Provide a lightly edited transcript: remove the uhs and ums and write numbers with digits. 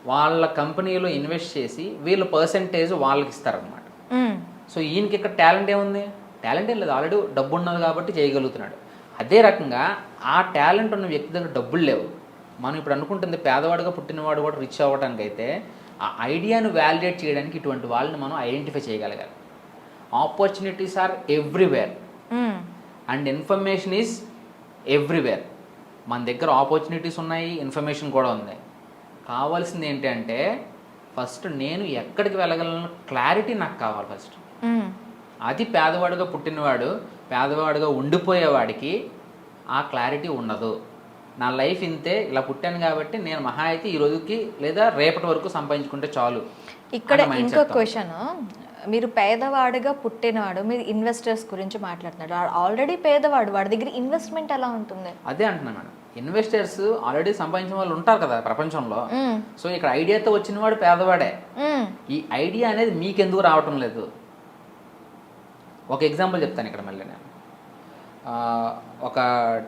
వాళ్ళ కంపెనీలో ఇన్వెస్ట్ చేసి వీళ్ళ పర్సెంటేజ్ వాళ్ళకి ఇస్తారనమాట. సో ఈయనకి ఇక్కడ టాలెంట్ ఏముంది? టాలెంట్ ఏం లేదు, ఆల్రెడీ డబ్బు ఉన్నది కాబట్టి చేయగలుగుతున్నాడు. అదే రకంగా ఆ టాలెంట్ ఉన్న వ్యక్తి దగ్గర డబ్బులు లేవు. మనం ఇప్పుడు అనుకుంటుంది పేదవాడుగా పుట్టినవాడు కూడా రిచ్ అవ్వడానికి అయితే ఆ ఐడియాను వ్యాలిడేట్ చేయడానికి ఇటువంటి వాళ్ళని మనం ఐడెంటిఫై చేయగలగాలి. Opportunities are everywhere and information is everywhere. మన దగ్గర ఆపర్చునిటీస్ ఉన్నాయి, ఇన్ఫర్మేషన్ కూడా ఉంది. కావాల్సింది ఏంటి అంటే ఫస్ట్ నేను ఎక్కడికి వెళ్ళగలను క్లారిటీ నాకు కావాలి ఫస్ట్. అది పేదవాడుగా పుట్టినవాడు పేదవాడుగా ఉండిపోయేవాడికి ఆ క్లారిటీ ఉండదు. నా లైఫ్ ఇంతే, ఇలా పుట్టాను కాబట్టి నేను మహా అయితే ఈ రోజుకి లేదా రేపటి వరకు సంపాదించుకుంటే చాలు. ఇక్కడ ఇంకో క్వశ్చన్, మీరు పేదవాడుగా పుట్టినవాడు, మీరు ఇన్వెస్టర్స్ గురించి మాట్లాడుతున్నాడు. ఆల్రెడీ పేదవాడు, వాడి దగ్గర ఇన్వెస్ట్మెంట్ ఎలా ఉంటుంది? అదే అంటున్నాను మేడం, ఇన్వెస్టర్స్ ఆల్రెడీ సంపాదించిన వాళ్ళు ఉంటారు కదా ప్రపంచంలో. సో ఇక్కడ ఐడియాతో వచ్చిన వాడు పేదవాడే. ఈ ఐడియా అనేది మీకెందుకు రావటం లేదు? ఒక ఎగ్జాంపుల్ చెప్తాను ఇక్కడ మళ్ళీ నేను. ఒక